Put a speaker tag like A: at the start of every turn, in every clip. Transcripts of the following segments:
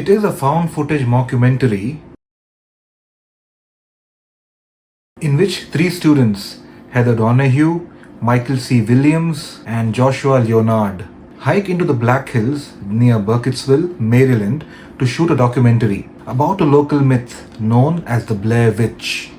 A: It is a found footage mockumentary in which three students, Heather Donahue, Michael C. Williams, and Joshua Leonard, hike into the Black Hills near Burkittsville, Maryland, to shoot a documentary about a local myth known as the Blair Witch.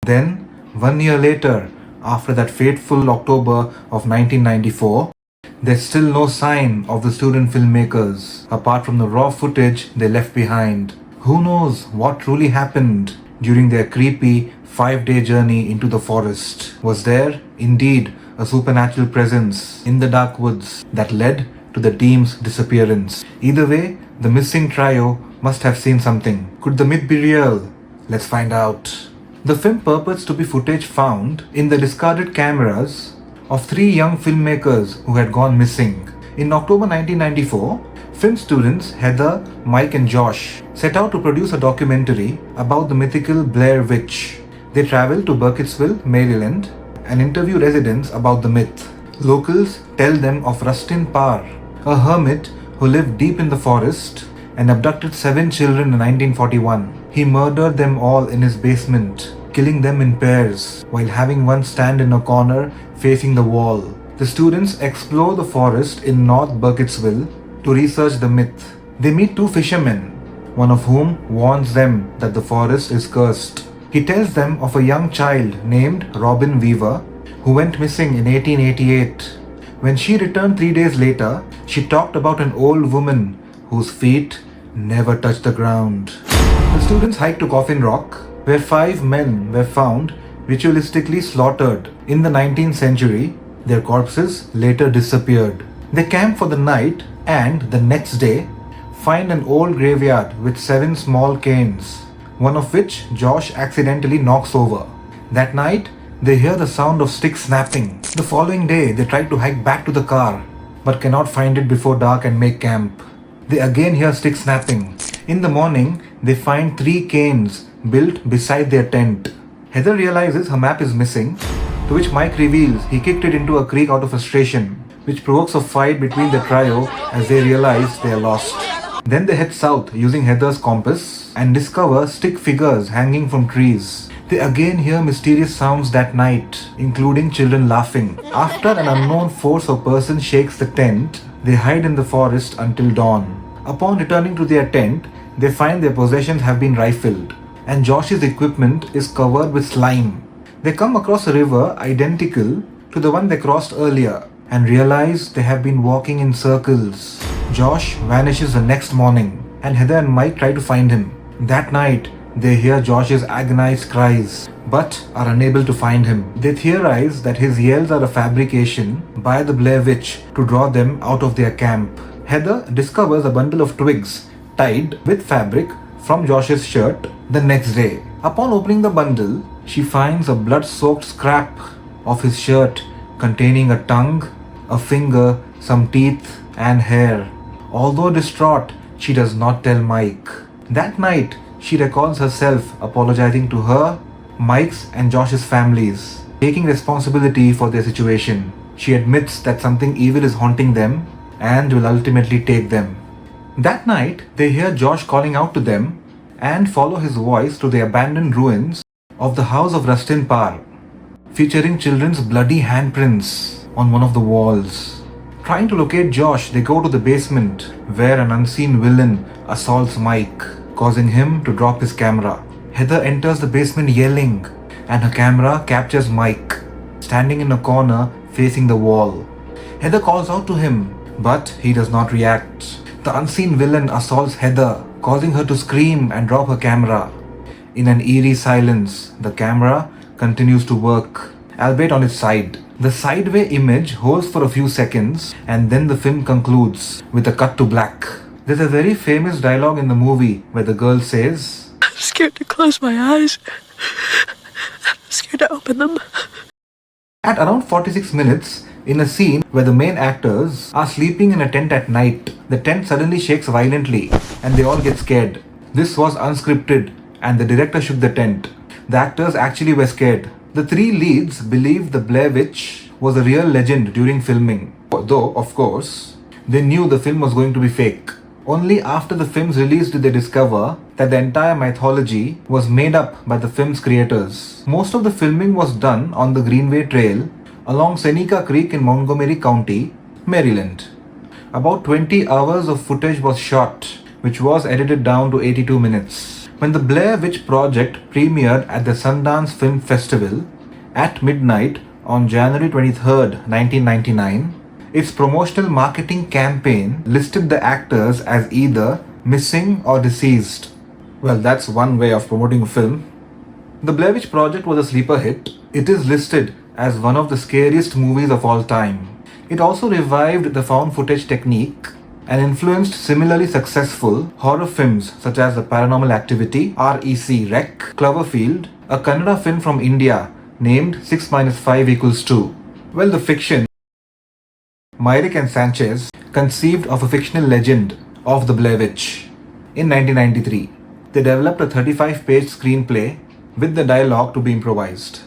A: Then, 1 year later, after that fateful October of 1994, there's still no sign of the student filmmakers, apart from the raw footage they left behind. Who knows what truly happened during their creepy 5-day journey into the forest? Was there, indeed, a supernatural presence in the dark woods that led to the team's disappearance? Either way, the missing trio must have seen something. Could the myth be real? Let's find out. The film purports to be footage found in the discarded cameras of 3 young filmmakers who had gone missing. In October 1994, film students Heather, Mike and Josh set out to produce a documentary about the mythical Blair Witch. They traveled to Burkittsville, Maryland, and interview residents about the myth. Locals tell them of Rustin Parr, a hermit who lived deep in the forest and abducted 7 children in 1941. He murdered them all in his basement, killing them in pairs while having one stand in a corner facing the wall. The students explore the forest in North Burkittsville to research the myth. They meet 2 fishermen, one of whom warns them that the forest is cursed. He tells them of a young child named Robin Weaver who went missing in 1888. When she returned 3 days later, she talked about an old woman whose feet never touched the ground. The students hiked to Coffin Rock, where 5 men were found ritualistically slaughtered in the 19th century. Their corpses later disappeared. They camp for the night and the next day find an old graveyard with 7 small canes, one of which Josh accidentally knocks over. That night, they hear the sound of sticks snapping. The following day, they try to hike back to the car, but cannot find it before dark and make camp. They again hear sticks snapping. In the morning, they find 3 canes built beside their tent. Heather realizes her map is missing, to which Mike reveals he kicked it into a creek out of frustration, which provokes a fight between the trio as they realize they are lost. Then they head south using Heather's compass and discover stick figures hanging from trees. They again hear mysterious sounds that night, including children laughing. After an unknown force or person shakes the tent, they hide in the forest until dawn. Upon returning to their tent, they find their possessions have been rifled, and Josh's equipment is covered with slime. They come across a river identical to the one they crossed earlier and realize they have been walking in circles. Josh vanishes the next morning, and Heather and Mike try to find him. That night, they hear Josh's agonized cries, but are unable to find him. They theorize that his yells are a fabrication by the Blair Witch to draw them out of their camp. Heather discovers a bundle of twigs tied with fabric from Josh's shirt the next day. Upon opening the bundle, she finds a blood-soaked scrap of his shirt containing a tongue, a finger, some teeth, and hair. Although distraught, she does not tell Mike. That night, she recalls herself apologizing to her, Mike's, and Josh's families, taking responsibility for their situation. She admits that something evil is haunting them and will ultimately take them. That night, they hear Josh calling out to them and follow his voice to the abandoned ruins of the house of Rustin Parr, featuring children's bloody handprints on one of the walls. Trying to locate Josh, they go to the basement where an unseen villain assaults Mike, causing him to drop his camera. Heather enters the basement yelling, and her camera captures Mike, standing in a corner facing the wall. Heather calls out to him, but he does not react. The unseen villain assaults Heather, causing her to scream and drop her camera. In an eerie silence, the camera continues to work, albeit on its side. The sideway image holds for a few seconds, and then the film concludes with a cut to black. There's a very famous dialogue in the movie where the girl says,
B: "I'm scared to close my eyes. I'm scared to open them."
A: At around 46 minutes, in a scene where the main actors are sleeping in a tent at night, the tent suddenly shakes violently and they all get scared. This was unscripted and the director shook the tent. The actors actually were scared. The 3 leads believed the Blair Witch was a real legend during filming, though, of course, they knew the film was going to be fake. Only after the film's release did they discover that the entire mythology was made up by the film's creators. Most of the filming was done on the Greenway Trail along Seneca Creek in Montgomery County, Maryland. About 20 hours of footage was shot, which was edited down to 82 minutes. When the Blair Witch Project premiered at the Sundance Film Festival at midnight on January 23rd, 1999, its promotional marketing campaign listed the actors as either missing or deceased. Well, that's one way of promoting a film. The Blair Witch Project was a sleeper hit. It is listed as one of the scariest movies of all time. It also revived the found footage technique and influenced similarly successful horror films such as The Paranormal Activity, REC, Cloverfield, a Kannada film from India named 6 minus 5 equals 2. Well, the fiction, Myrick and Sánchez conceived of a fictional legend of the Blair Witch. In 1993, they developed a 35-page screenplay with the dialogue to be improvised.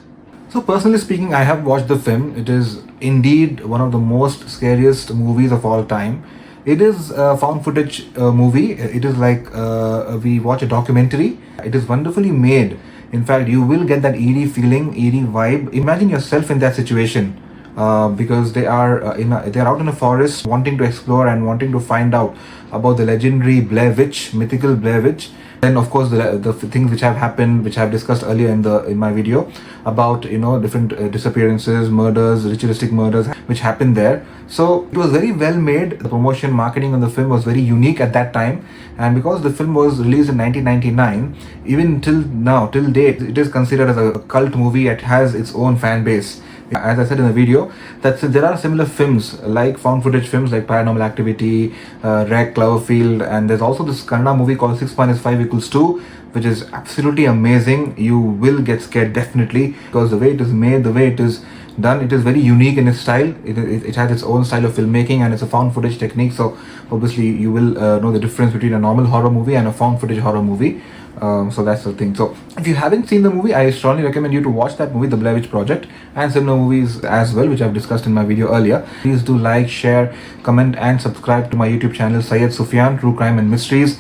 A: So personally speaking, I have watched the film. It is indeed one of the most scariest movies of all time. It is a found footage movie. It is like we watch a documentary. It is wonderfully made. In fact, you will get that eerie feeling, eerie vibe. Imagine yourself in that situation. Because they are they're out in a forest wanting to explore and wanting to find out about the legendary Blair Witch, mythical Blair Witch. Then of course the things which have happened, which I have discussed earlier in my video about different disappearances, murders, ritualistic murders which happened there. So it was very well made. The promotion, marketing on the film was very unique at that time, and because the film was released in 1999, even till now, till date, it is considered as a cult movie. It has its own fan base. As I said in the video, that there are similar films like found footage films like Paranormal Activity, Rec, Cloverfield, and there's also this Kannada movie called 6 minus 5 equals 2, which is absolutely amazing. You will get scared definitely, because the way it is made, the way it is done, it is very unique in its style. It has its own style of filmmaking, and it's a found footage technique. So obviously you will know the difference between a normal horror movie and a found footage horror movie. So that's the thing. So if you haven't seen the movie, I strongly recommend you to watch that movie, The Blair Witch Project, and similar movies as well, which I've discussed in my video earlier. Please do like, share, comment, and subscribe to my YouTube channel, Syed Sufiyan, True Crime and Mysteries,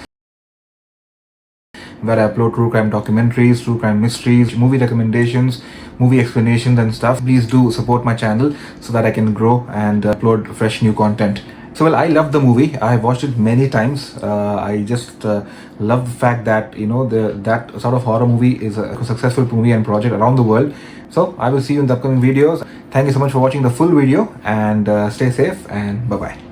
A: where I upload true crime documentaries, true crime mysteries, movie recommendations, movie explanations and stuff. Please do support my channel so that I can grow and upload fresh new content. So well, I love the movie. I have watched it many times. I just love the fact that that sort of horror movie is a successful movie and project around the world. So I will see you in the upcoming videos. Thank you so much for watching the full video, and stay safe, and bye bye.